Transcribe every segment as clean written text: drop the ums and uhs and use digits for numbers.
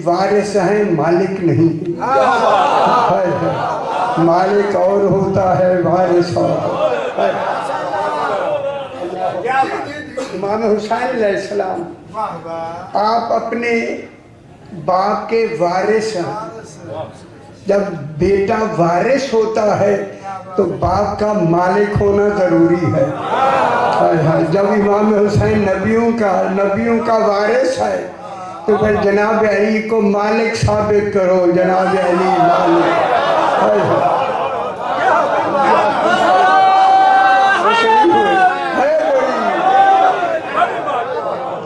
وارث ہیں، مالک نہیں۔ مالک اور ہوتا ہے، وارث اور۔ امام حسین علیہ السلام آپ اپنے باپ کے وارث ہیں۔ جب بیٹا وارث ہوتا ہے تو باپ کا مالک ہونا ضروری ہے۔ جب امام حسین نبیوں کا وارث ہے تو پھر جناب علی کو مالک ثابت کرو۔ جناب علی مالک۔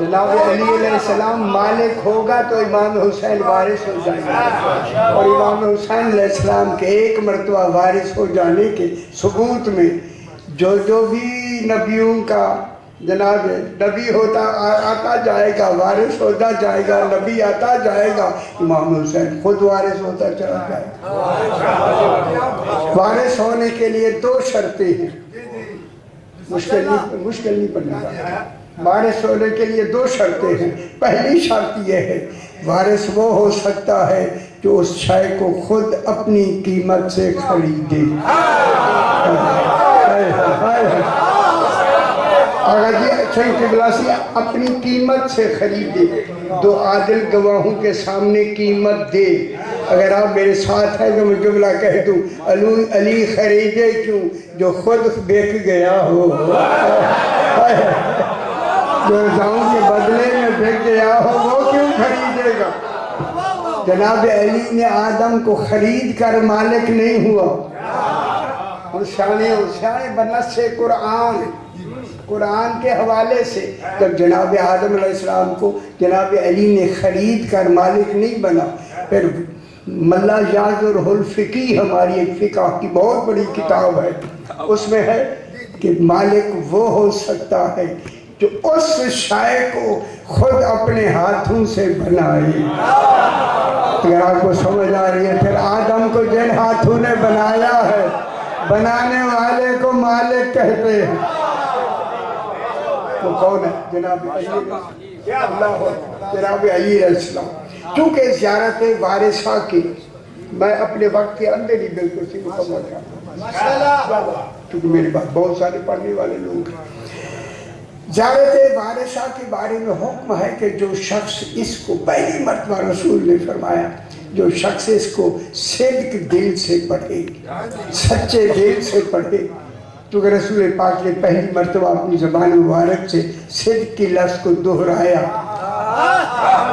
جناب علی علیہ السلام مالک ہوگا تو امام حسین وارث ہو جائیں گے، اور امام حسین علیہ السلام کے ایک مرتبہ وارث ہو جانے کے ثبوت میں جو بھی نبیوں کا جناب نبی ہوتا آتا جائے گا، وارث ہوتا جائے گا، نبی آتا جائے گا، امام حسین خود وارث ہوتا چلا جائے گا۔ وارث ہونے کے لیے 2 شرطیں ہیں، مشکل نہیں پڑنے گا۔ وارث ہونے کے لیے 2 شرطیں ہیں۔ پہلی شرط یہ ہے وارث وہ ہو سکتا ہے جو اس شے کو خود اپنی قیمت سے خریدے۔ اگر یہ قبلہ سے اپنی قیمت سے خریدے، 2 عادل گواہوں کے سامنے قیمت دے۔ اگر آپ میرے ساتھ ہیں تو میں جملہ کہہ دوں، علی خریدے کیوں جو خود بیک گیا ہو، جو رضاؤں کے بدلے میں بک گیا ہو وہ کیوں خریدے گا؟ جناب علی نے آدم کو خرید کر مالک نہیں ہوا۔ شان بنص قرآن کے حوالے سے جب جناب آدم علیہ السلام کو جناب علی نے خرید کر مالک نہیں بنا، پھر ملا یاضر الفقی ہماری ایک فقہ کی بہت بڑی کتاب ہے، اس میں ہے کہ مالک وہ ہو سکتا ہے جو اس شے کو خود اپنے ہاتھوں سے بنائے۔ اگر آپ کو سمجھ آ رہی ہے، پھر آدم کو جن ہاتھوں نے بنایا ہے، بنانے والے کو مالک کہتے ہیں۔ وہ کون ہے؟ جناب علی علیہ السلام۔ چونکہ زیارت وارثہ کی میں اپنے وقت کے اندر ہی بالکل سی مکمل کرتا ہوں، کیونکہ میری بات بہت سارے پڑھنے والے لوگ ہیں۔ زیارت وارثہ کے بارے میں حکم ہے کہ جو شخص اس کو پہلی مرتبہ رسول نے فرمایا، جو شخص اس کو صدق دل سے پڑھے، سچے دل سے پڑھے، کیونکہ رسول پاک نے پہلی مرتبہ اپنی زبان مبارک سے صدق کی لفظ کو دہرایا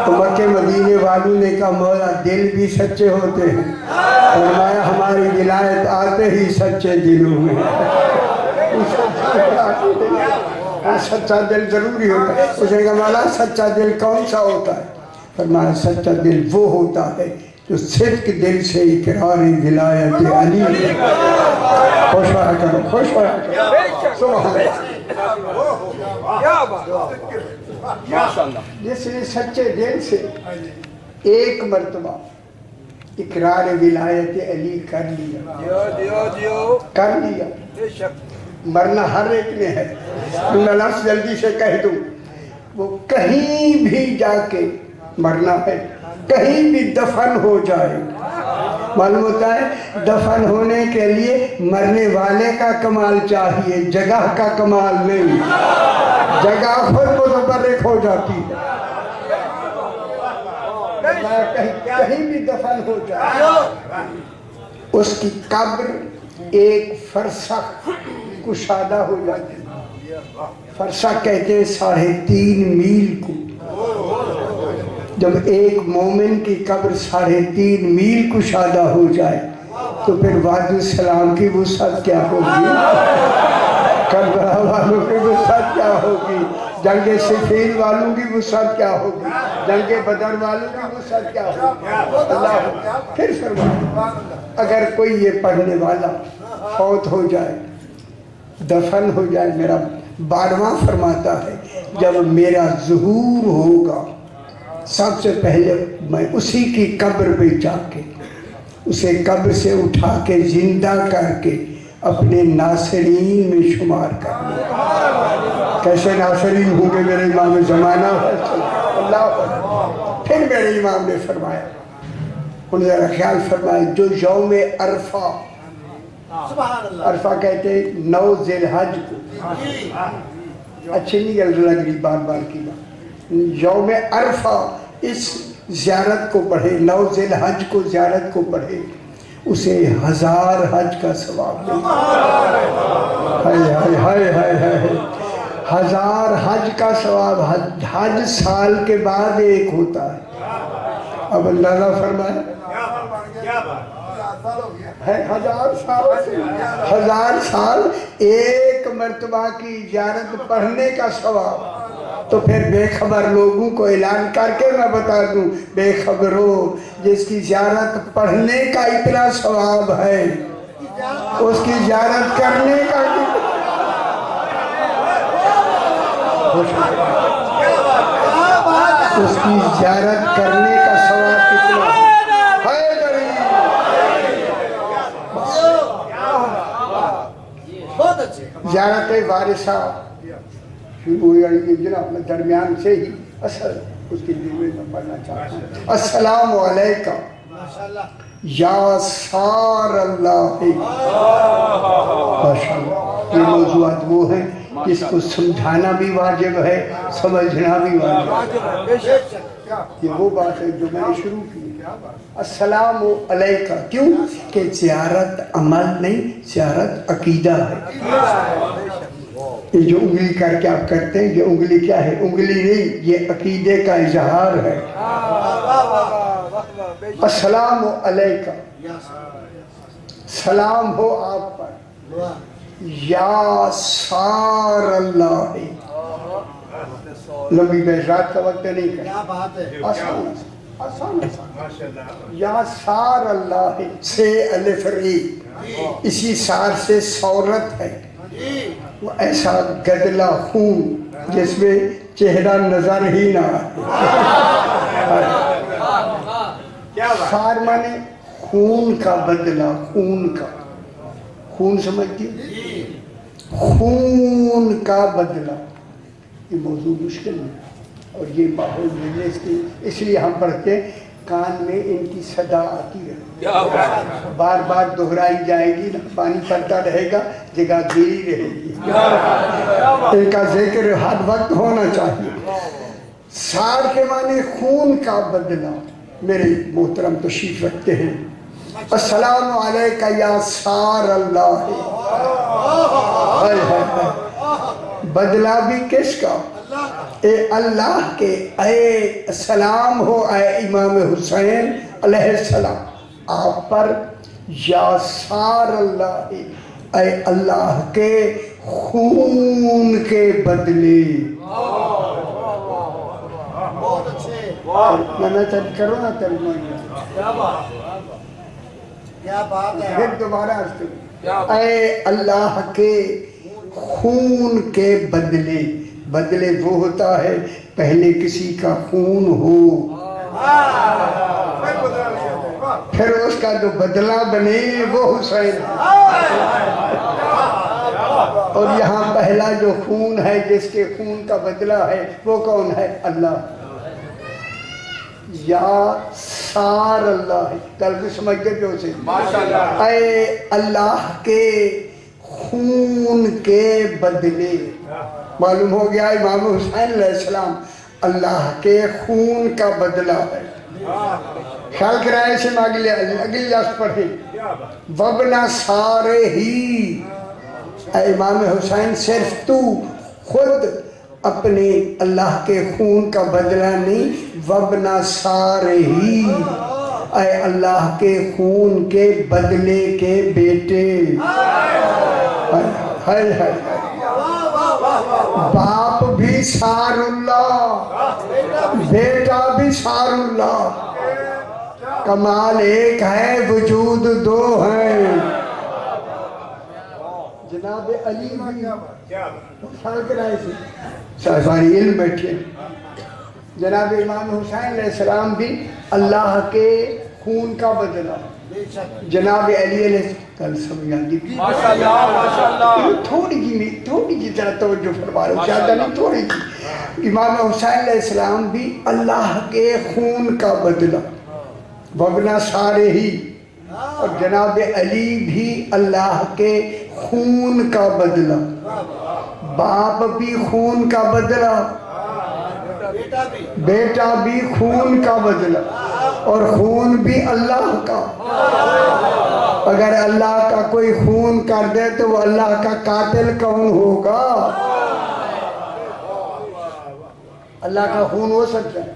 تو مکہ مدینے والوں نے کہا مولا دل بھی سچے ہوتے ہیں، فرمایا ہماری ولایت آتے ہی سچے دلوں میں۔ سچا دل ضروری ہوتا ہے۔ اس نے کہا مولا سچا دل کون سا ہوتا ہے؟ فرمایا سچا دل وہ ہوتا ہے جو صدق دل سے اقرار ولایت علی۔ خوش ہوا کرو، خوش ہوا کرو، سبحان اللہ۔ جس نے سچے دل سے ایک مرتبہ اقرار ولایت علی کر لیا، مرنا ہر ایک نے ہے۔ میں لفظ جلدی سے کہہ دوں، وہ کہیں بھی جا کے مرنا ہے، کہیں بھی دفن ہو جائے۔ معلوم ہوتا ہے دفن ہونے کے لیے مرنے والے کا کمال چاہیے، جگہ کا کمال نہیں۔ جگہ خود متبرک ہو جاتی ہے، کہیں بھی دفن ہو جائے۔ اس کی قبر ایک فرسخ کشادہ ہو جاتی ہے۔ فرسخ کہتے ہیں 3.5 میل کو۔ جب ایک مومن کی قبر 3.5 میل کشادہ ہو جائے تو پھر وادی السلام کی وسعت کیا ہوگی، کربلا والوں کی وسعت کیا ہوگی، جنگ صفین والوں کی وسعت کیا ہوگی، جنگ بدر والوں کی وسعت کیا ہوگی۔ اللہ پھر فرمایا اگر کوئی یہ پڑھنے والا فوت ہو جائے، دفن ہو جائے، میرا 12واں فرماتا ہے جب میرا ظہور ہوگا سب سے پہلے میں اسی کی قبر پہ جا کے اسے قبر سے اٹھا کے زندہ کر کے اپنے ناصرین میں شمار کر لوں۔ کیسے ناصرین ہوں گے میرے امام زمانہ؟ اللہ پھر میرے امام نے فرمایا، انہوں نے ذرا خیال فرمایا، جو یوم عرفہ، عرفہ کہتے ہیں 9 ذی الحج کو، اچھی نہیں لگ رہی بار بار کی بات، یوم عرفہ اس زیارت کو پڑھے، 9 ذی الحج کو زیارت کو پڑھے، اسے 1000 حج کا ثواب ملتا ہے۔ ہائے 1000 حج کا ثواب، حج سال کے بعد ایک ہوتا ہے۔ اب اندازہ فرمائے، 1000 سال ایک مرتبہ کی زیارت پڑھنے کا ثواب، تو پھر بے خبر لوگوں کو اعلان کر کے میں بتا دوں، بے خبرو، جس کی زیارت پڑھنے کا اتنا ثواب ہے، اس کی زیارت کرنے کا اس کی زیارت کرنے کا ثواب کتنا ہے غریب۔ زیارت وارثہ شروع ہوئی ہے جناب، میں درمیان سے ہی اصل اس کی دل میں پڑھنا چاہتا ہوں۔ السلام علیکم یا سار اللہ۔ یہ موضوعات وہ ہیں جس کو سمجھانا بھی واجب ہے، سمجھنا بھی واجب ہے۔ یہ وہ بات ہے جو میں نے شروع کی، السلام علیکہ، کیوں کہ زیارت عمل نہیں، زیارت عقیدہ ہے۔ یہ جو انگلی کر کے آپ کرتے ہیں، یہ انگلی کیا ہے؟ انگلی نہیں، یہ عقیدے کا اظہار ہے۔ السلام علیکہ، سلام ہو آپ پر، یا سار اللہ۔ لمبی بحثات کا وقت نہیں کریں، آسان یا سار اللہ سے الف ری، اسی سار سے سورت ہے، وہ ایسا گدلا خون جس میں چہرہ نظر ہی نہ آئے۔ سار مانے خون کا بدلہ، خون کا، خون سمجھتی، خون کا بدلہ، یہ موضوع مشکل ہے اور یہ ماحول مجلس کی، اس لیے ہم پڑھتے ہیں کان میں ان کی صدا آتی ہے، بار بار دہرائی جائے گی، پانی پڑتا رہے گا، جگہ گیری رہے گی، ان کا ذکر ہر وقت ہونا چاہیے۔ سار کے معنی خون کا بدلہ۔ میرے محترم تشریف رکھتے ہیں، السلام علیکہ یا سار اللہ۔ بدلہ بھی کس کا؟ اے اللہ کے، اے سلام ہو اے امام حسین علیہ السلام آپ پر، یا سار اللہ، اے اللہ کے خون کے بدلے۔ میں کروں نا ترجمہ، پھر دوبارہ اے اللہ کے خون کے بدلے۔ بدلے وہ ہوتا ہے پہلے کسی کا خون ہو، پھر اس کا جو بدلہ بنے وہ حسین، اور یہاں پہلا جو خون ہے جس کے خون کا بدلہ ہے وہ کون ہے؟ اللہ۔ یا سار اللہ، تلفظ سمجھ گئے جو سے، اے اللہ کے خون کے بدلے۔ معلوم ہو گیا امام حسین علیہ السلام اللہ کے خون کا بدلہ ہے۔ خیال کرائے سے اگلی لفظ پڑھے، وَبْنَ سارے ہی، اے امام حسین صرف تو خود اپنے اللہ کے خون کا بدلہ نہیں، وَبْنَ سارے ہی، اے اللہ کے خون کے بدلے کے بیٹے۔ باپ بھی سار اللہ، بیٹا بھی سار اللہ، کمال ایک ہے وجود دو ہیں۔ جناب علی بھی صاحبانی علم بیٹھے، جناب امام حسین علیہ السلام بھی اللہ کے خون کا بدلہ جناب علی علیہ کل سمجھ آتی تھوڑی جی ذرا توجہ فرما رہا ہوں، زیادہ نہیں، تھوڑی جی. امام حسین علیہ السلام بھی اللہ کے خون کا بدلہ، وابنا سارے ہی، اور جناب علی بھی اللہ کے خون کا بدلہ، باپ بھی خون کا بدلہ، بیٹا بھی خون کا بدلہ، اور خون بھی اللہ کا. اگر اللہ کا کوئی خون کر دے تو وہ اللہ کا قاتل کون ہوگا؟ اللہ کا خون ہو سکتا ہے؟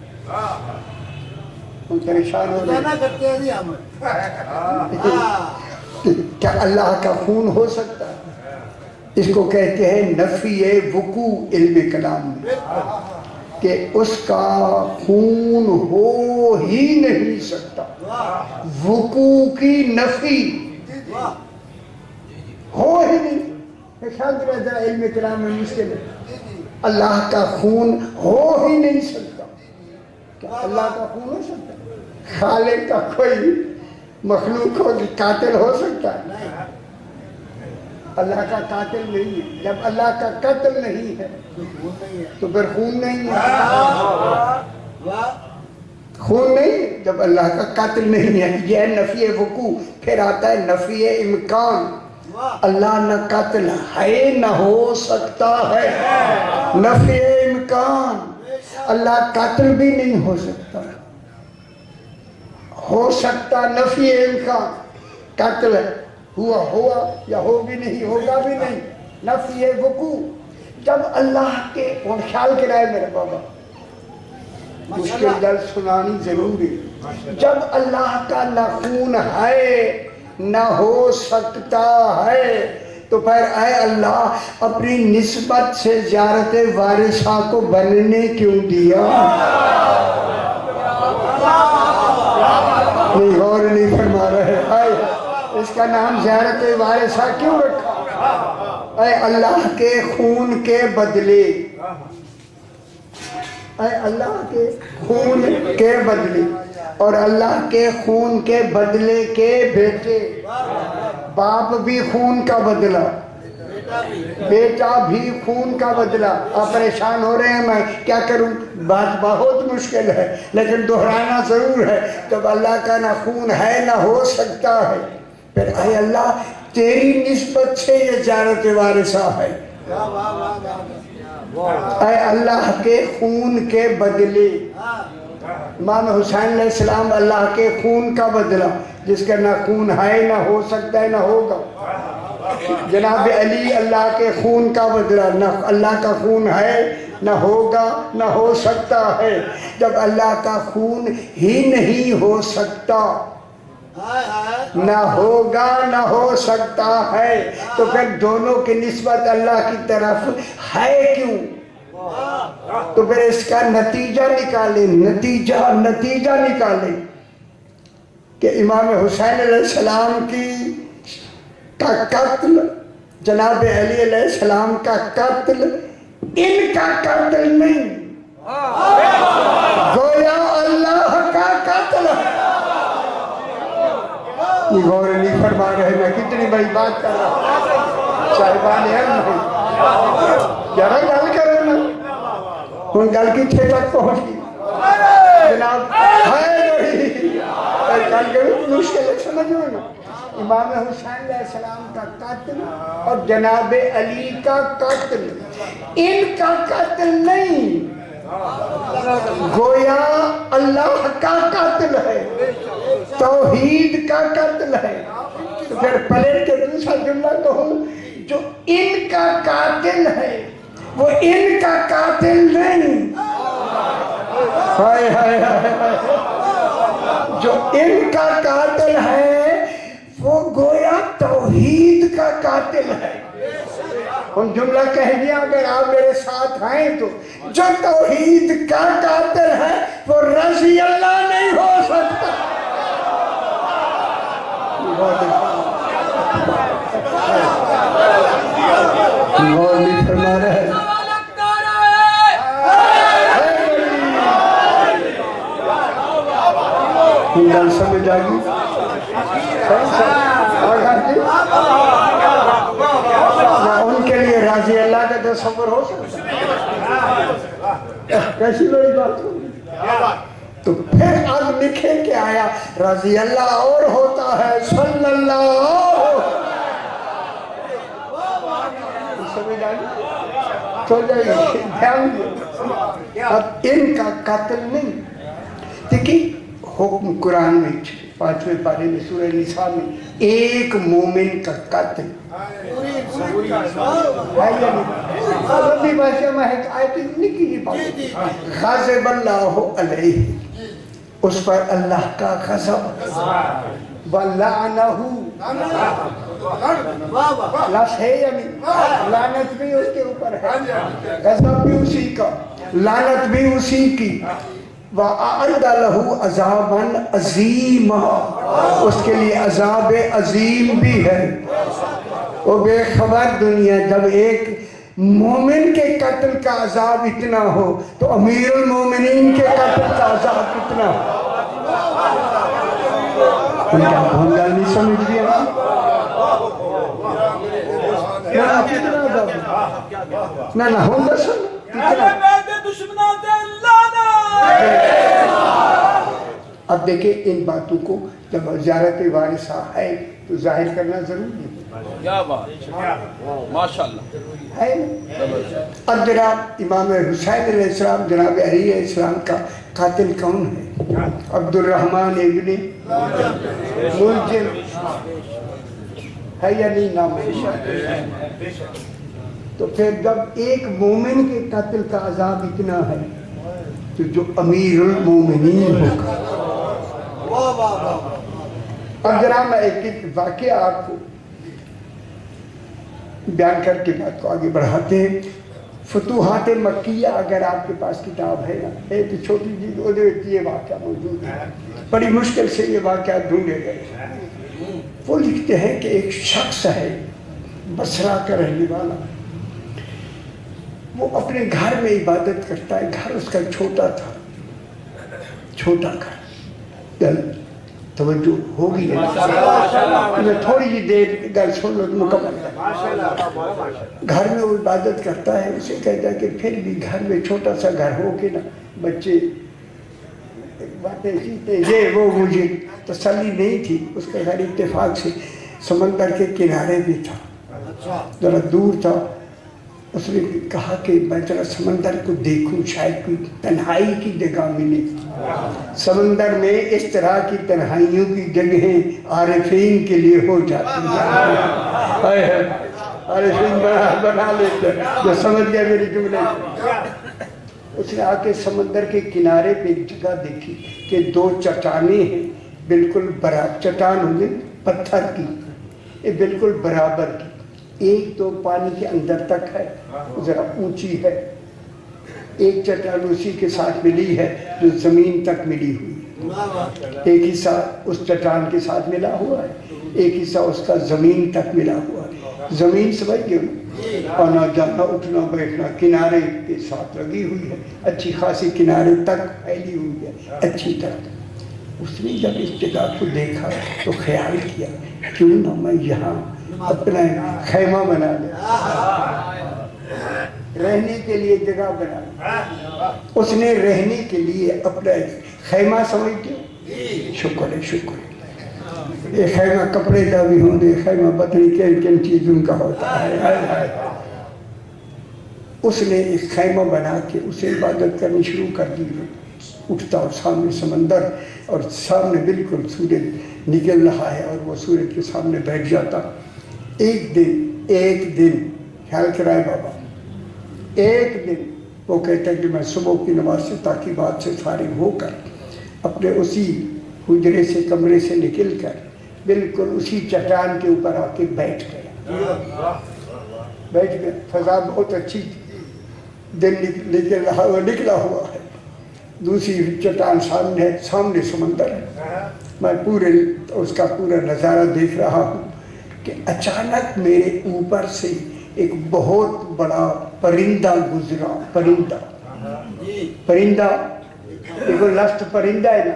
ہم پریشان ہو رہے ہیں. کیا اللہ کا خون ہو سکتا ہے؟ اس کو کہتے ہیں نفی وقوع علم کلام میں، کہ اس کا خون ہو ہی نہیں سکتا. وقوع کی نفی ہو ہی نہیں. خیال ذرا علم کلام میں مشکل ہے. اللہ کا خون ہو ہی نہیں سکتا. کیا اللہ کا خون ہو سکتا ہے؟ خالق کا کوئی مخلوق ہو قاتل ہو سکتا ہے؟ اللہ کا قاتل نہیں ہے. جب اللہ کا قتل نہیں ہے تو پھر خون نہیں ہے. خون نہیں جب اللہ کا قاتل نہیں ہے. یہ نفی وقوع. پھر آتا ہے نفی امکان. اللہ نہ قاتل ہے نہ ہو سکتا ہے. نفی امکان. اللہ قاتل بھی نہیں ہو سکتا. ہو سکتا نفی امکان. قاتل ہے، ہوا یا ہو بھی نہیں، ہوگا بھی نہیں. نفی وقوع. جب اللہ کے خیال کے رائے میرے بابا مشکل درد سنانی ضروری. جب اللہ کا نہ خون ہے نہ ہو سکتا ہے تو پھر اے اللہ اپنی نسبت سے زیارت وارثہ کو بننے کیوں دیا؟ نہیں غور نہیں فرما رہے. اس کا نام زیارت وارثہ کیوں رکھا؟ اے اللہ کے خون کے بدلے، اے اللہ کے خون کے بدلے، اور اللہ کے خون کے بدلے کے بیٹے. باپ بھی خون کا بدلہ، بیٹا بھی خون کا بدلہ. آپ پریشان ہو رہے ہیں میں کیا کروں؟ بات بہت مشکل ہے لیکن دہرانا ضرور ہے. جب اللہ کا نہ خون ہے نہ ہو سکتا ہے پھر اے اللہ تیری نسبت سے یہ زیارت وارثہ ہے. اے اللہ کے خون کے بدلے. امام حسین علیہ السلام اللہ کے خون کا بدلہ، جس کا نہ خون ہے نہ ہو سکتا ہے نہ ہوگا. جناب علی اللہ کے خون کا بدلہ، نہ اللہ کا خون ہے نہ ہوگا نہ ہو سکتا ہے. جب اللہ کا خون ہی نہیں ہو سکتا، نہ ہوگا نہ ہو سکتا ہے تو پھر دونوں کی نسبت اللہ کی طرف ہے کیوں؟ تو پھر اس کا نتیجہ نکالیں. نتیجہ نکالیں کہ امام حسین علیہ السلام کا قتل، جناب علی علیہ السلام کا قتل ان کا قتل نہیں، گویا اللہ کا قتل ہے. یہ غور نہیں فرما رہے. میں کتنی بڑی بات کر رہا ہوں. صاحبان علم ہے، ذرا گل کرو نا. ان گل کی تھے تک پہنچ گئی جناب. ہے گل کے مشکل ہے، سمجھو نا. امام حسین علیہ السلام کا قتل اور جناب علی کا قتل ان کا قتل نہیں، گویا اللہ کا قتل ہے، توحید کا قتل ہے. تو پھر پلٹ کے دوسرا جملہ کہوں، جو ان کا قاتل ہے وہ ان کا قاتل نہیں. ہائے ہائے ہائے. جو ان کا قاتل ہے وہ گویا توحید کا قاتل ہے. ہم جملہ کہہ دیا اگر آپ میرے ساتھ آئیں تو، جو توحید کا قاتل ہے وہ رضی اللہ نہیں ہو سکتا. غور نہیں فرما رہے. گل سمجھ آ گئی؟ ان کے لیے راضی اللہ کا تصور ہو سکتا ہے؟ کیسی بڑی بات ہوگی؟ تو پھر اب لکھے کہ آیا رضی اللہ اور ہوتا ہے صلی اللہ سمجھ آئی؟ تو دھیان دیا اب ان کا قتل نہیں دیکھیں حکم قرآن میں 5ویں پارے میں سورہ نساء میں ایک مومن کا قتل عربی بھاشا میں ہے آیت نکی بات غضب اللہ علیہ اس پر اللہ کا غضب وَلَعْنَهُ لفظ ہے یا نہیں؟ لعنت بھی اس کے اوپر ہے، غضب بھی اسی کا، لعنت بھی اسی کی۔ وَأَعَدَّ لَهُ عَذَابًا عَظِيمًا اس کے لیے عذاب عظیم بھی ہے۔ وہ بے خبر دنیا جب ایک مومن کے قتل کا عذاب اتنا ہو تو امیر المومنین کے قتل کا عذاب کتنا ہو؟ ان کا بھونگا نہیں سمجھ لیا؟ کتنا عذاب؟ نہ ہونگا سمجھ اب دیکھیں ان باتوں کو جب زیارت وارثہ ہے تو ظاہر کرنا ضروری ہے۔ کیا بات ماشاءاللہ ہے اب جناب امام حسین علیہ السلام جناب علی علیہ السلام کا قاتل کون ہے؟ عبد الرحمن ابن ملجم ہے یا نہیں نام ہے؟ تو پھر جب ایک مومن کے قتل کا عذاب اتنا ہے تو جو امیر المومنین ہوگا۔ اب جناب میں ایک واقعہ آپ کو بیان کر کے بات کو آگے بڑھاتے ہیں۔ فتوحات مکیہ اگر آپ کے پاس کتاب ہے نا ایک چھوٹی جی یہ واقعہ موجود ہے، بڑی مشکل سے یہ واقعہ ڈھونڈے گئے۔ وہ لکھتے ہیں کہ ایک شخص ہے بصرہ کا رہنے والا، وہ اپنے گھر میں عبادت کرتا ہے، گھر اس کا چھوٹا تھا، چھوٹا گھر۔ توجہ ہوگی میں تھوڑی جی دیر گل سن لو مکمل گھر میں وہ عبادت کرتا ہے، اسے کہتا ہے کہ پھر بھی گھر میں چھوٹا سا گھر ہو کے نا بچے باتیں سیتے یہ وہ مجھے تسلی نہیں تھی۔ اس کا گھر اتفاق سے سمندر کے کنارے بھی تھا، ذرا دور تھا۔ اس نے کہا کہ میں ذرا سمندر کو دیکھوں شاید کوئی تنہائی کی جگہ ملے۔ سمندر میں اس طرح کی تنہائیوں کی جگہیں عارفین کے لیے ہو جاتی ہیں، عارفین بنا لیتے جو سمجھ گیا میری جملے۔ اس نے آ کے سمندر کے کنارے پہ ایک جگہ دیکھی کہ دو چٹانیں ہیں بالکل برابر، چٹان ہوگی پتھر کی، یہ بالکل برابر کی، ایک تو پانی کے اندر تک ہے ذرا اونچی ہے، ایک چٹان اسی کے ساتھ ملی ہے جو زمین تک ملی ہوئی ہے، ایک حصہ اس چٹان کے ساتھ ملا ہوا ہے، ایک حصہ اس کا زمین تک ملا ہوا ہے۔ زمین سمجھ گئے آنا جانا اٹھنا بیٹھنا کنارے کے ساتھ لگی ہوئی ہے، اچھی خاصی کنارے تک پھیلی ہوئی ہے اچھی طرح۔ اس نے جب اس جگہ کو دیکھا تو خیال کیا کیوں نہ میں یہاں اپنا خیمہ بنا لیا، رہنے کے لیے جگہ بنا لیا۔ اس نے رہنے کے لیے اپنا خیمہ سمجھتے ہو؟ شکر ہے شکر ہے۔ یہ خیمہ کپڑے کا بھی ہوں دے، خیمہ پتنی کن کن چیزوں کا ہوتا ہے۔ اس نے ایک خیمہ بنا کے اسے عبادت کرنی شروع کر دی، اٹھتا اور سامنے سمندر اور سامنے بالکل سورج نکل رہا ہے اور وہ سورج کے سامنے بیٹھ جاتا۔ ایک دن خیال کرائے بابا، ایک دن وہ کہتا ہے کہ میں صبح کی نماز سے تعقیبات سے فارغ ہو کر اپنے اسی حجرے سے کمرے سے نکل کر بالکل اسی چٹان کے اوپر آ کے بیٹھ گیا، فضا بہت اچھی تھی، دن نکلا ہوا ہے، دوسری چٹان سامنے ہے، سامنے سمندر ہے، میں پورے اس کا پورا نظارہ دیکھ رہا ہوں کہ اچانک میرے اوپر سے ایک بہت بڑا پرندہ گزرا۔ پرندہ دیکھو لفظ پرندہ ہے نا،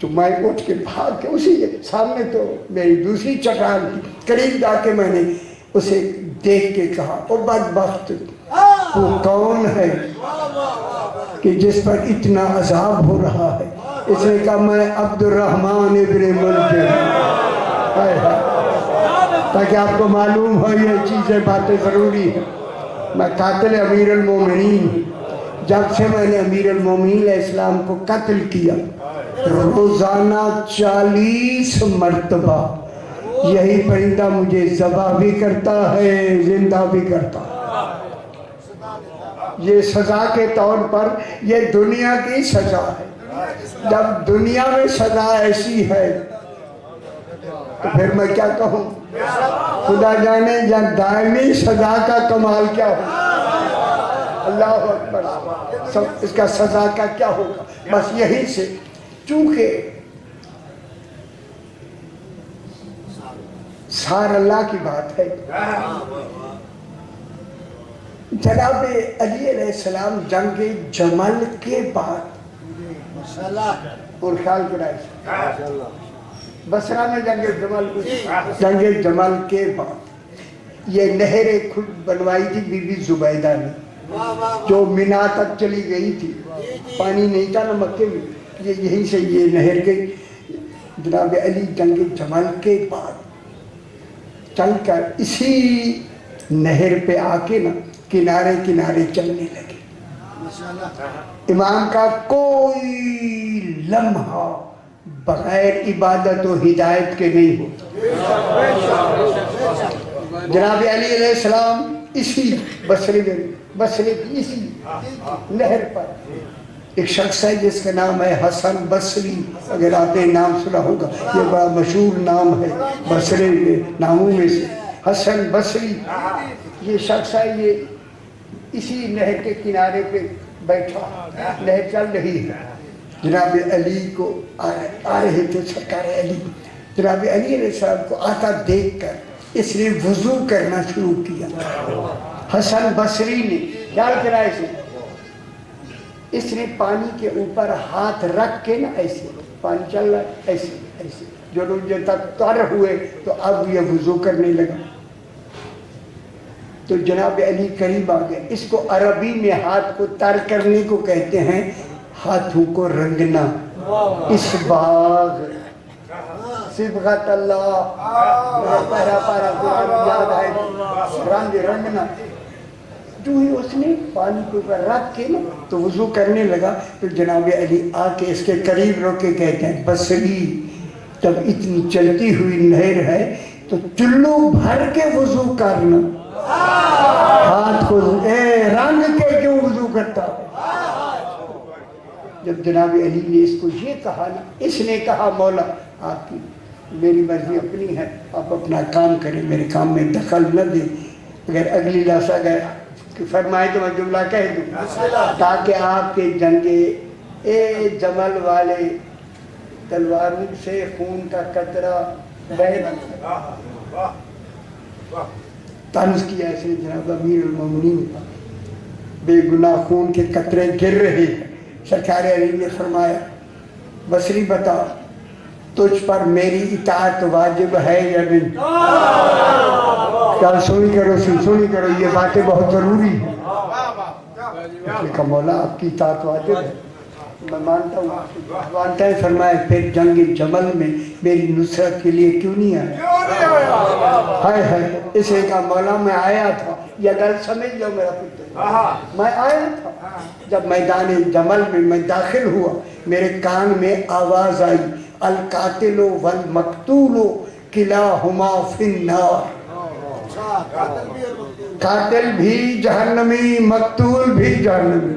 تو میں اٹھ کے بھاگ کے اسی سامنے تو میری دوسری چٹان تھی، قریب جا کے میں نے اسے دیکھ کے کہا او بدبخت، وہ کون ہے کہ جس پر اتنا عذاب ہو رہا ہے؟ اس نے کہا میں عبد الرحمن ابن ملجم، تاکہ آپ کو معلوم ہو یہ چیزیں باتیں ضروری ہیں۔ میں قاتل امیر المومنین ہوں۔ جب سے میں نے امیر المومنین علیہ السلام کو قتل کیا، روزانہ 40 مرتبہ یہی پرندہ مجھے ذبح بھی کرتا ہے، زندہ بھی کرتا ہے۔ یہ سزا کے طور پر یہ دنیا کی سزا ہے۔ جب دنیا میں سزا ایسی ہے تو پھر میں کیا کہوں؟ خدا جانے یا دائمی سزا کا کمال کیا ہو۔ اللہ اکبر، اس کا سزا کا کیا ہوگا؟ بس یہی سے، چونکہ سار اللہ کی بات ہے۔ جناب علی علیہ السلام جنگ جمل کے بعد اور خیال کرائے بصرہ میں جنگ جمل کے بعد یہ نہر خود بنوائی تھی بی بی زبیدہ نے، جو مینا تک چلی گئی تھی، پانی نہیں تھا نہ مکے میں، یہیں سے یہ نہر گئی۔ جناب علی جنگ جمل کے بعد چل کر اسی نہر پہ آ کے نا کنارے کنارے چلنے لگے۔ امام کا کوئی لمحہ بغیر عبادت و ہدایت کے نہیں ہوتا۔ جناب علی علیہ السلام اسی بصرے کی اسی نہر پر ایک شخص ہے جس کا نام ہے حسن بصری، اگر آپ نے نام سنا ہوگا، یہ بڑا مشہور نام ہے بصرے کے ناموں میں سے، حسن بصری۔ یہ شخص ہے، یہ اسی نہر کے کنارے پہ بیٹھا، نہر چل رہی ہے، جناب علی کو آ رہے تھے سرکار علی، جناب علی علیہ السلام کو آتا دیکھ کر اس نے وضو کرنا شروع کیا۔ حسن بصری نے خیال کرا اسے، اس نے پانی کے اوپر ہاتھ رکھ کے نا ایسے، پانی چل رہا ہے ایسے ایسے، جو لوگ تک تر ہوئے تو اب یہ وضو کرنے لگا۔ تو جناب علی قریب آ گئے۔ اس کو عربی میں ہاتھ کو تر کرنے کو کہتے ہیں ہاتھوں کو رنگنا، اسباغ، صبغت اللہ، پہلا پارا قرآن یاد ہے، رنگنا۔ جو ہی اس نے پانی کے اوپر رکھ کے نا تو وضو کرنے لگا، تو جناب علی آ کے اس کے قریب رو کے کہتے ہیں بصری، جب اتنی چلتی ہوئی نہر ہے تو چلو بھر کے وضو کرنا، ہاتھ کو رنگ کے کیوں وضو کرتا ہے؟ جب جناب علی نے اس کو یہ کہا نا، اس نے کہا مولا آپ کی میری مرضی اپنی ہے، آپ اپنا کام کریں، میرے کام میں دخل نہ دیں۔ اگر اگلی لفظ اگر فرمائے تو میں جملہ کہہ دوں، تاکہ آپ کے جنگے جمل والے تلواروں سے خون کا قطرہ بہہ نہ۔ طنز کیا اس نے جناب امیر المومنین، بے گناہ خون کے قطرے گر رہے ہیں۔ سرکار علی نے فرمایا بصری بتا تجھ پر میری اطاعت واجب ہے یا نہیں؟ کیا سنی کرو یہ باتیں بہت ضروری ہیں۔ اس نے کہا مولا آپ کی اطاعت واجب ہے، میں مانتا ہوں۔ فرمایا پھر جنگ جمل میں میری نصرت کے لیے کیوں نہیں آیا؟ ہائے اس نے کہا مولا میں آیا تھا، یہ گل سمجھ لو میرا پتر، میں آیا تھا۔ جب میدان جمل میں میں داخل ہوا، میرے کان میں آواز آئی القاتل والمقتول کلاہما فی النار، قاتل بھی جہنمی، مقتول بھی جہنمی۔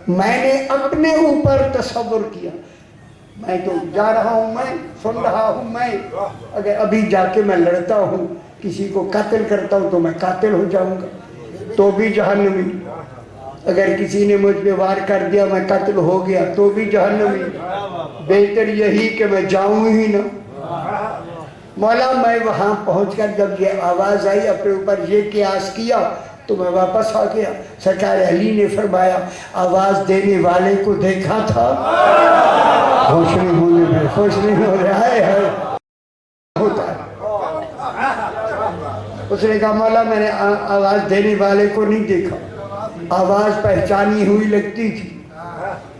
میں نے اپنے اوپر تصور کیا، میں تو جا رہا ہوں، میں سن رہا ہوں، میں اگر ابھی جا کے میں لڑتا ہوں، کسی کو قتل کرتا ہوں تو میں قاتل ہو جاؤں گا، تو بھی جہنمی۔ اگر کسی نے مجھ پہ وار کر دیا میں قتل ہو گیا تو بھی جہنمی۔ بہتر یہی کہ میں جاؤں ہی نہ۔ مولا میں وہاں پہنچ کر جب یہ آواز آئی اپنے اوپر یہ قیاس کیا، تو میں واپس آ گیا. سرکار علی نے فرمایا آواز دینے والے کو دیکھا تھا؟ ہوش نہیں ہونے میں خوش نہیں ہو رہا ہے ہوتا ہے. اس نے کہا مولا میں نے آواز دینے والے کو نہیں دیکھا, آواز پہچانی ہوئی لگتی تھی.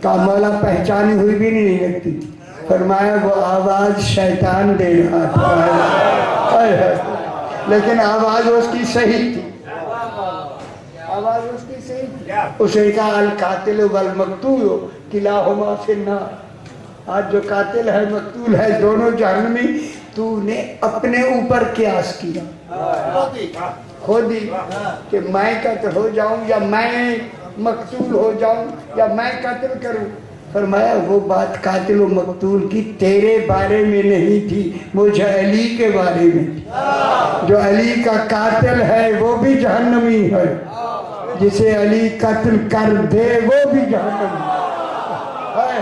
کہا مولا پہچانی ہوئی بھی نہیں لگتی تھی. فرمایا وہ آواز شیطان دے رہا تھا, لیکن آواز اس کی صحیح تھی, آواز اس کی صحیح تھی. اس نے کہا القاتل والمقتول کلاہما فی النار, آج جو قاتل ہے مقتول ہے دونوں جہنمی. تو نے اپنے اوپر قیاس کیا خود ہی کہ میں قتل ہو جاؤں یا میں مقتول ہو جاؤں یا میں قتل کروں. فرمایا وہ بات قاتل و مقتول کی تیرے بارے میں نہیں تھی, مجھے علی کے بارے میں تھی. جو علی کا قاتل ہے وہ بھی جہنمی ہے, جسے علی قتل کر دے وہ بھی جہنمی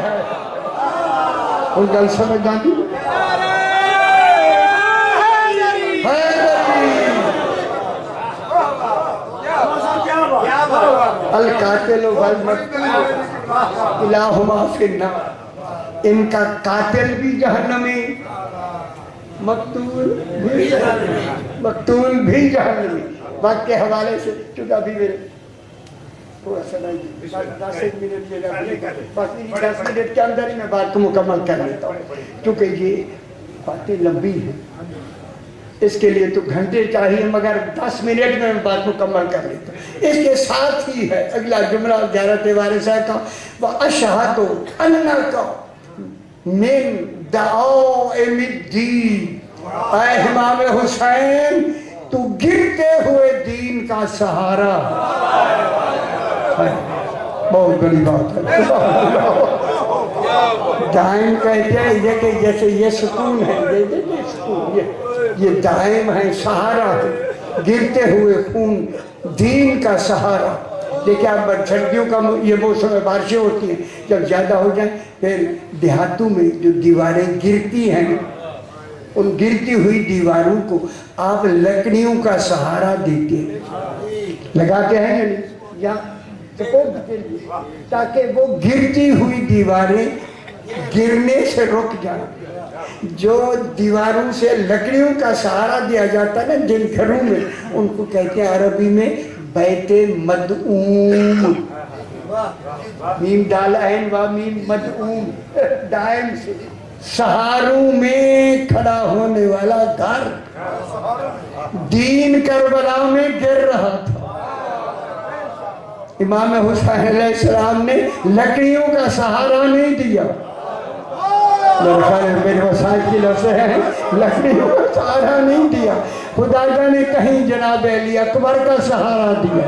ہے. کوئی گل سمجھ آتی؟ القاتل والمقتول کلاہما فی النار. ان کا قاتل بھی جہنمی, مقتول بھی جہنمی. وقت کے حوالے سے چونکہ ابھی میرے تھوڑا سا نہیں 10 منٹ کے باقی 10 منٹ کے اندر ہی میں بات کو مکمل کر لیتا ہوں, کیونکہ یہ باتیں لمبی ہیں. اس کے لیے تو گھنٹے چاہیے, مگر 10 منٹ میں بات مکمل کر لیتا ہوں. اس کے ساتھ ہی ہے اگلا جملہ زیارت وارثہ کا, وَأَشْهَدُ أَنَّكَ مِن دَعَائِمِ الدِّینِ. اے امام حسین تو گرتے ہوئے دین کا سہارا ہے. بہت بڑی بات ہے. دائم کہتے ہیں یہ کہ جیسے یہ سکون ہے, یہ سکون یہ دائم ہے, سہارا ہے, گرتے ہوئے خون دین کا سہارا. دیکھیں آپ سردیوں کا یہ موسم بارشیں ہوتی ہیں, جب زیادہ ہو جائیں پھر دیہاتوں میں جو دیواریں گرتی ہیں ان گرتی ہوئی دیواروں کو آپ لکڑیوں کا سہارا دیتے ہیں, لگاتے ہیں یا تاکہ وہ گرتی ہوئی دیواریں گرنے سے رک جائیں. جو دیواروں سے لکڑیوں کا سہارا دیا جاتا ہے نا جن گھروں میں, ان کو کہتے ہیں عربی میں بیت مدعوم. میم دال عین و میم مدعوم, دائم سے سہاروں میں کھڑا ہونے والا گھر. دین کربلا میں گر رہا تھا. امام حسین علیہ السلام نے لکڑیوں کا سہارا نہیں دیا. میرے وسائل کی لفظ ہیں, لکڑیوں کا سہارا نہیں دیا. خدا نے کہیں جناب علی اکبر کا سہارا دیا.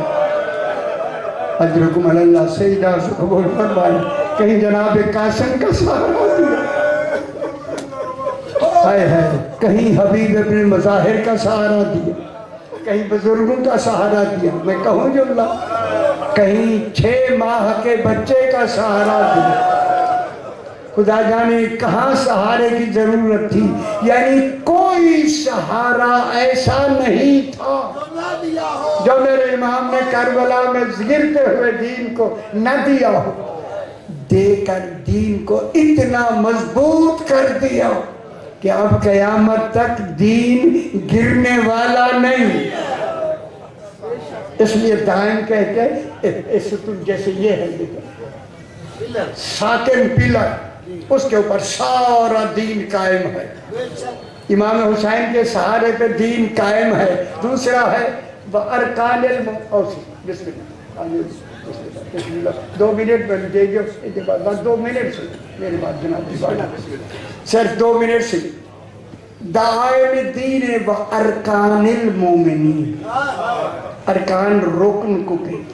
اجرکم اللہ سیدہ سے قبول فرمائے. کہیں جناب قاسم کا سہارا دیا, کہیں حبیب ابن مظاہر کا سہارا دیا, کہیں بزرگوں کا سہارا دیا. میں کہوں جملہ, کہیں 6 ماہ کے بچے کا سہارا دیا. خدا جانے کہاں سہارے کی ضرورت تھی. یعنی کوئی سہارا ایسا نہیں تھا جو میرے امام نے کربلا میں گرتے ہوئے دین کو نہ دیا ہو. دے کر دین کو اتنا مضبوط کر دیا کہ اب قیامت تک دین گرنے والا نہیں. اس لیے دائم کہتے ہیں ستون جیسے یہ ہے ساکن پلر, اس کے اوپر سارا دین قائم ہے. امام حسین کے سہارے پہ دین قائم ہے. دوسرا ہے وَأَرْكَانِ بسم اللہ 2 منٹ میں دے گے, بس 2 منٹ سے میری بات جناب, صرف 2 منٹ سے. دعائم الدین وَأَرْكَانِ الْمُومِنِينَ. ارکان رکن کو کہتے ہیں.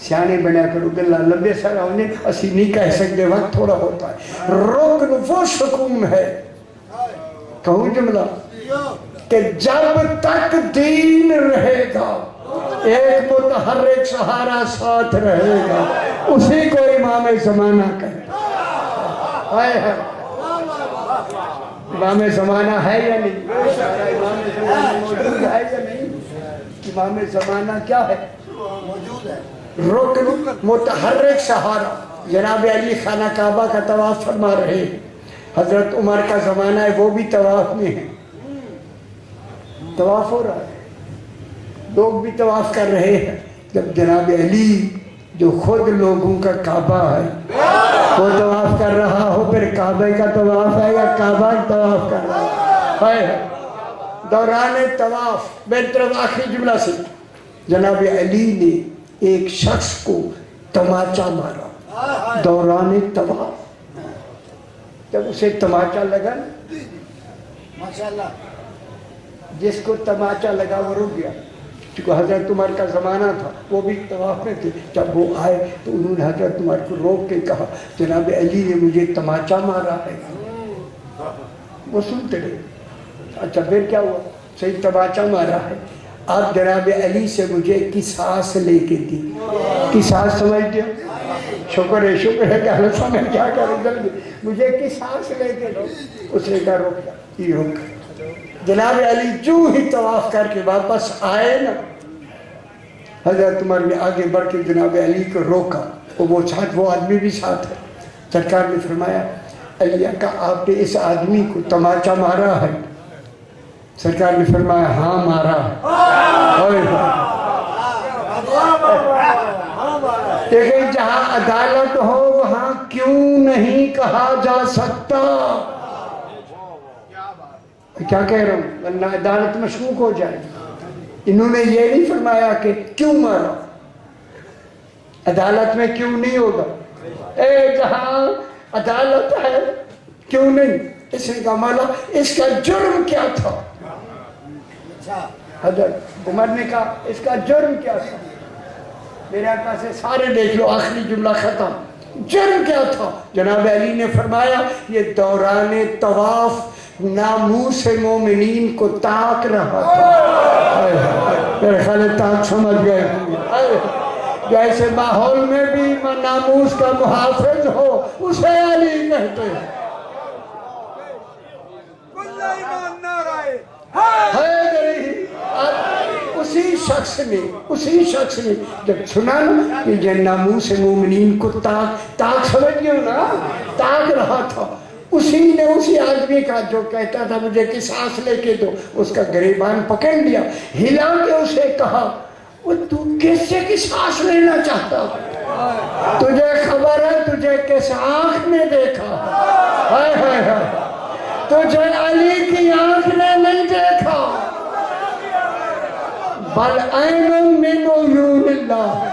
سیانے بنا کرو گلا لمبے سارا ہونے اسی نہیں کہہ سکتے, وقت تھوڑا ہوتا ہے. رکن وہ سکون ہے, کہوں جملہ, کہ جب تک دین رہے گا ایک متحرک سہارا ساتھ رہے گا, اسی کو امام زمانہ کہتے ہیں. امام زمانہ ہے یا نہیں؟ امام زمانہ موجود ہے یا نہیں؟ امام زمانہ کیا ہے؟ رکن متحرک سہارا. جناب علی خانہ کعبہ کا طواف فرما رہے ہیں. حضرت عمر کا زمانہ ہے، وہ بھی طواف میں ہے. طواف ہو رہا ہے، لوگ بھی طواف کر رہے ہیں. جب جناب علی جو خود لوگوں کا کعبہ ہے وہ طواف کر رہا ہو، پھر کعبے کا طواف ہے یا کعبہ طواف کر رہا ہے؟ دوران طواف میری طرف آخری جملہ سے جناب علی نے ایک شخص کو تماچا مارا دوران طواف. جب اسے تماچا لگا، ماشاءاللہ، جس کو تماچا لگا وہ رک گیا. کیونکہ حضرت عمر کا زمانہ تھا، وہ بھی طواف میں تھے. جب وہ آئے تو انہوں نے حضرت عمر کو روک کے کہا جناب علی نے مجھے تماچا مارا ہے. وہ سنتے رہے. اچھا پھر کیا ہوا؟ صحیح تماچا مارا ہے. آپ جناب علی سے مجھے قصاص لے کے دی. قصاص سمجھتے ہو؟ شکر ہے کہ اللہ سمجھ کیا کرے جلدی. مجھے قصاص لے کے دو. اس نے کہا روک جا، یہ روک. جناب علی جو ہی طواف کر کے واپس آئے نا، حضرت عمر نے آگے بڑھ کے جناب علی کو روکا. وہ آدمی بھی ساتھ ہے. سرکار نے فرمایا علی کا آپ نے اس آدمی کو تماچا مارا ہے؟ سرکار نے فرمایا ہاں مارا ہے. لیکن جہاں عدالت ہو وہاں کیوں نہیں کہا جا سکتا؟ کیا کہہ رہا ہوں؟ ورنہ عدالت مشکوک ہو جائے. انہوں نے یہ نہیں فرمایا کہ کیوں مارا، عدالت میں کیوں نہیں ہوگا. جہاں عدالت ہے کیوں نہیں. اس نے کہا مولا اس کا جرم کیا تھا؟ حضرت عمر نے کہا اس کا جرم کیا تھا؟ میرے آقا سے سارے دیکھ لو، آخری جملہ ختم. جرم کیا تھا؟ جناب علی نے فرمایا یہ دوران طواف ناموس مومنین کو تاک رہا تھا. میرے خیال تاک سمجھ گئے. جیسے ماحول میں بھی ناموس کا محافظ ہو اسے علی کہتے ہیں. اسی شخص نے جب سنا نا کہ یہ ناموس مومنین کو تاک سمجھ گئے نا، تاک رہا تھا، اسی آدمی کا جو کہتا تھا مجھے قصاص لے کے دو، اس کا گریبان پکڑ لیا، ہلا کے اسے کہا وہ تو کس سے قصاص لینا چاہتا؟ تجھے خبر ہے تجھے کس آنکھ نے دیکھا؟ ہائے ہائے ہائے، تجھے علی کی آنکھ نے نہیں دیکھا، بل عین من عیون اللہ.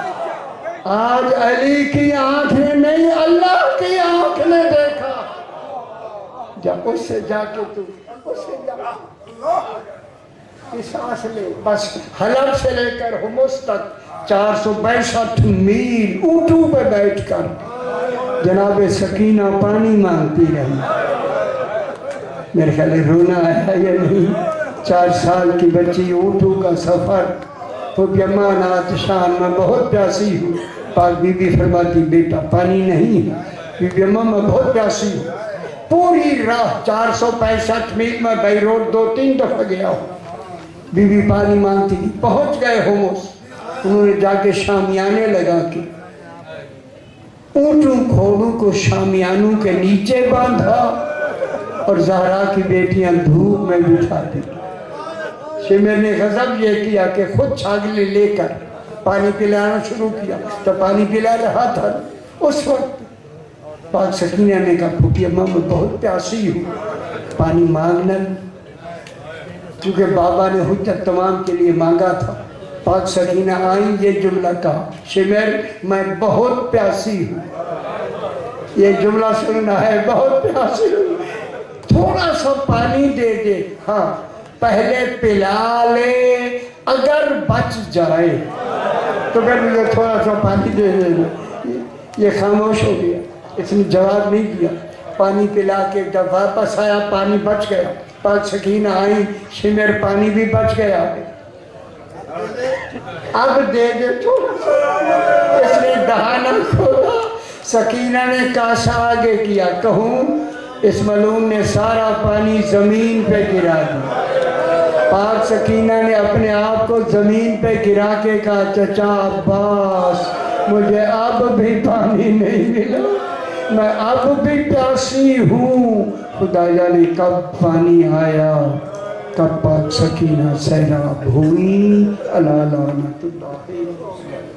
آج علی کی آنکھ نے نہیں اللہ کی آنکھ نے دیکھا. جب اس سے جا کے تو اس سے جا قصاص لے. بس حلب سے لے کر حمص تک 462 میل اونٹوں پہ بیٹھ کر جناب سکینہ پانی مانگتی رہی. میرے خیال ہے رونا آیا یا نہیں. 4 سال کی بچی، اونٹوں کا سفر. پھوپھی اماں ناتشان میں بہت پیاسی ہوں. پاک بی بی فرماتی بیٹا پانی نہیں ہے. بی بی اماں میں بہت پیاسی ہوں. پوری راہ 465 میل میں بائی روڈ 2-3 دفعہ گیا ہوں. بی بی پانی مانگتی تھی. پہنچ گئے حمص. انہوں نے جا کے شامیانے لگا کے اونٹوں گھوڑوں کو شامیانوں کے نیچے باندھا اور زہرا کی بیٹیاں دھوپ میں بٹھا دی. شمر نے غضب یہ کیا کہ خود چھاگلے لے کر پانی پلانا شروع کیا. تو پانی پلا رہا تھا اس وقت پاک سکینہ نے کہا پھوپھی اماں میں بہت پیاسی ہوں، پانی مانگنا. چونکہ بابا نے حجت تمام کے لیے مانگا تھا. پاک سکینہ آئیں یہ جملہ کہا شمر میں بہت پیاسی ہوں. یہ جملہ سننا ہے، بہت پیاسی ہوں، تھوڑا سا پانی دے دے. ہاں پہلے پلا لے، اگر بچ جائے تو پھر مجھے تھوڑا سا پانی دے دینا. یہ خاموش ہو گیا، اس نے جواب نہیں دیا. پانی پلا کے جب واپس آیا پانی بچ گیا. پاک سکینہ آئی، شمر پانی بھی بچ گیا. اب دے دے تھوڑا سا. اس نے دہانہ کھولا. سکینہ نے کاسا آگے کیا. کہوں اس ملعون نے سارا پانی زمین پہ گرا دیا. پاک سکینہ نے اپنے آپ کو زمین پہ گرا کے کہا چچا عباس مجھے اب بھی پانی نہیں ملا، میں اب بھی پیاسی ہوں۔ خدا جانے کب پانی آیا، کب پاک سکینہ سیراب ہوئی۔ اللہ لعنت اللہ۔